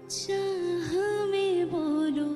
चाह में बोलो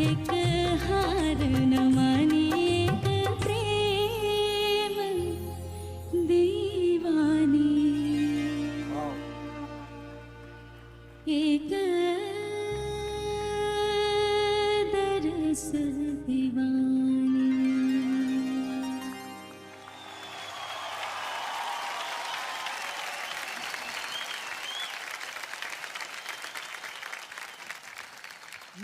एक हार न माने एक प्रेम दीवानी एक दरस दीवानी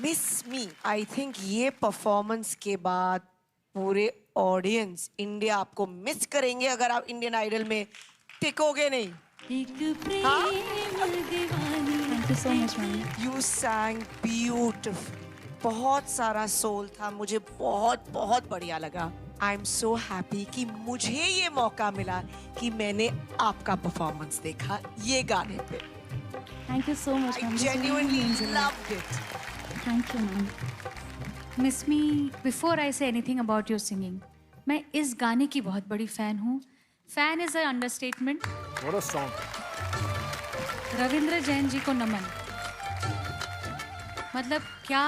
मिस मी, आई थिंक ये परफॉर्मेंस के बाद पूरे ऑडियंस इंडिया आपको मिस करेंगे अगर आप इंडियन आइडल में टिकोगे नहीं। एक प्रेम दीवानी। Thank you so much, ma'am. You सैंग beautiful, बहुत सारा सोल था, मुझे बहुत बहुत बढ़िया लगा। आई एम सो हैप्पी कि मुझे ये मौका मिला कि मैंने आपका परफॉर्मेंस देखा ये गाने पे। Thank you so much, I ma'am. This really genuinely means a lot. loved it. Thank you, ma'am. Miss me, before I say anything about your singing, मैं इस गाने की बहुत बड़ी फैन हूँ। Fan is a understatement. What a song. Ravindra Jain ji को नमन। मतलब क्या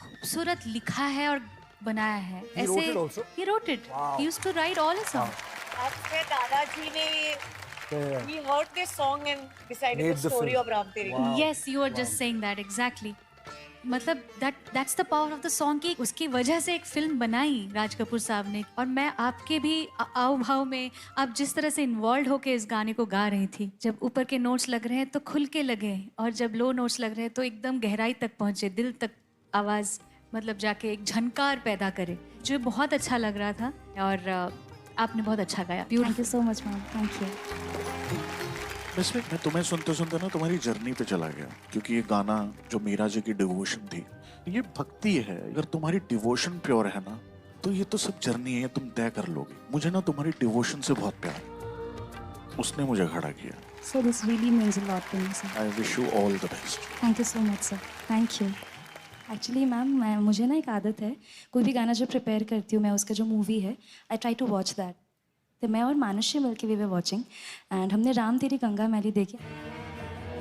खूबसूरत लिखा है और बनाया है। He wrote it also? He wrote it. Wow. He used to write all his songs. आपके दादाजी ने Yeah. we heard this song and decided Made the the story film. of Ram Teri. Wow. Yes, you were just saying that exactly. मतलब that's the power of the song कि उसकी वजह से एक film बनाई राज कपूर साहब ने। और मैं आपके भी आव भाव में आप जिस तरह से इन्वॉल्व होके इस गाने को गा रही थी, जब ऊपर के नोट्स लग रहे हैं तो खुल के लगे, और जब लो नोट्स लग रहे हैं तो एकदम गहराई तक पहुंचे, दिल तक आवाज़ मतलब जाके एक झनकार पैदा करे, जो बहुत अच्छा लग रहा था। और आपने बहुत अच्छा गाया। Thank you so much ma'am, thank you. वैसे मैं तुम्हें सुनते सुनते ना तुम्हारी जर्नी पे चला गया, क्योंकि ये गाना जो मीरा जी की डिवोशन थी, ये भक्ति है। अगर तुम्हारी डिवोशन प्योर है ना, तो ये तो सब जर्नी है, ये तुम तय कर लोगे। मुझे ना तुम्हारी डिवोशन से बहुत प्यार है, उसने मुझे खड़ा किया। So this really means a lot to me sir. I wish you all the best. Thank you so much sir, thank you. Actually ma'am मुझे ना एक आदत है, कोई भी गाना जब प्रिपेयर करती हूँ मैं, उसका जो मूवी है I try to watch that. तो मैं और मानुष्य मिलके वी वर वॉचिंग एंड हमने राम तेरी गंगा मैली देखी।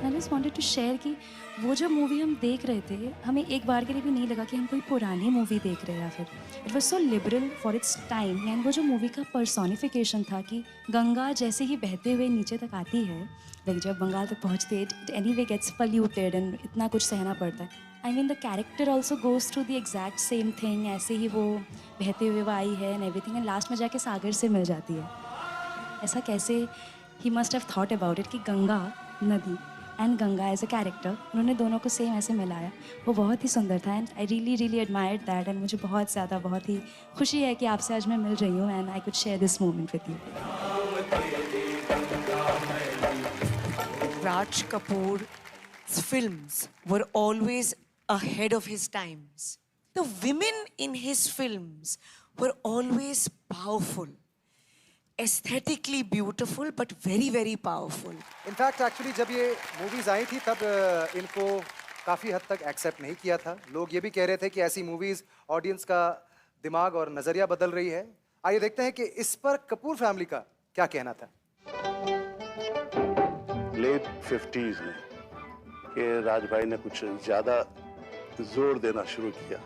I just wanted to share कि वो जो मूवी हम देख रहे थे, हमें एक बार के लिए भी नहीं लगा कि हम कोई पुरानी मूवी देख रहे हैं या फिर it was so liberal for its time. And वो जो मूवी का पर्सोनिफिकेशन था कि गंगा जैसे ही बहते हुए नीचे तक आती है, लाइक जब बंगाल तक पहुँचते it anyway gets polluted and इतना कुछ सहना पड़ता है। I mean the character also goes through the exact same thing, ऐसे ही वो बहते हुए वो आई है एंड एवरीथिंग, एंड लास्ट में जाके सागर से मिल जाती है। ऐसा कैसे ही must have thought about it कि गंगा नदी and Ganga as a character, उन्होंने दोनों को सेम ऐसे मिलाया। वो बहुत ही सुंदर था and I really really admired that. And मुझे बहुत ज़्यादा बहुत ही खुशी है कि आपसे आज मैं मिल रही हूँ and I could share this moment with you. Raj Kapoor's films were always ahead of his times. The women in his films were always powerful, aesthetically beautiful, but very, very powerful. In fact actually जब ये movies आई थी तब इनको काफ़ी हद तक accept नहीं किया था। लोग ये भी कह रहे थे कि ऐसी मूवीज ऑडियंस का दिमाग और नज़रिया बदल रही है। आइए देखते हैं कि इस पर कपूर फैमिली का क्या कहना था। लेट 50s में कि राज भाई ने कुछ ज़्यादा जोर देना शुरू किया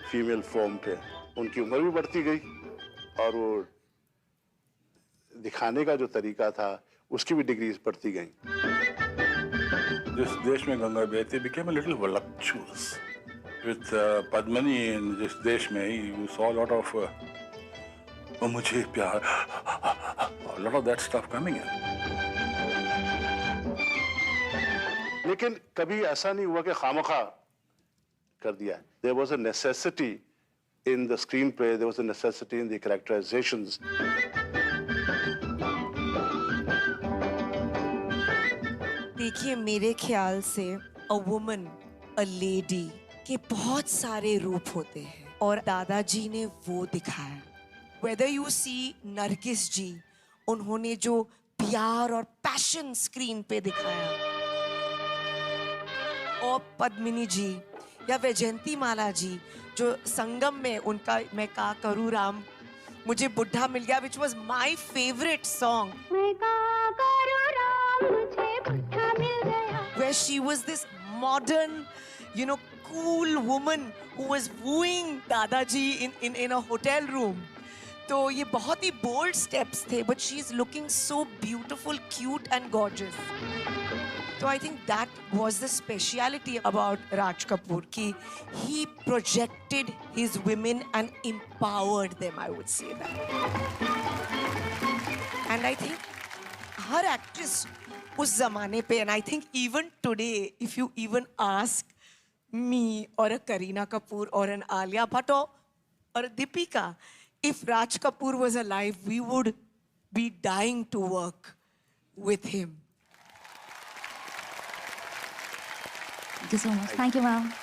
फीमेल फॉर्म पे। उनकी उम्र भी बढ़ती गई और वो दिखाने का जो तरीका था उसकी भी डिग्रीज बढ़ती गई। जिस देश में गंगा बहती became a little voluptuous with Padmani in जिस देश में you saw a lot of मुझे प्यार, a lot of that stuff coming in. लेकिन कभी ऐसा नहीं हुआ कि खामखा कर दिया। There was a necessity in the screenplay, there was a necessity in the characterizations. देखिए, मेरे ख्याल से a woman, a lady के बहुत सारे रूप होते हैं और दादाजी ने वो दिखाया। Whether you see नरगिस जी, उन्होंने जो प्यार और पैशन स्क्रीन पे दिखाया, और पद्मिनी जी या वैजयंती माला जी जो संगम में उनका मैं का करूँ राम मुझे बुढ़ा मिल गया, which was my favorite song, where she was this modern, you know, cool woman who was wooing दादाजी in a hotel room. तो ये बहुत ही bold steps थे, but she is looking so beautiful, cute and gorgeous. So I think that was the speciality about Raj Kapoor, कि he projected his women and empowered them, I would say that. And I think her actress उस ज़माने पे, and I think even today, if you even ask me or a Kareena Kapoor or an Alia Bhatt or a Deepika, if Raj Kapoor was alive, we would be dying to work with him. Thank you so much. Thank you, ma'am.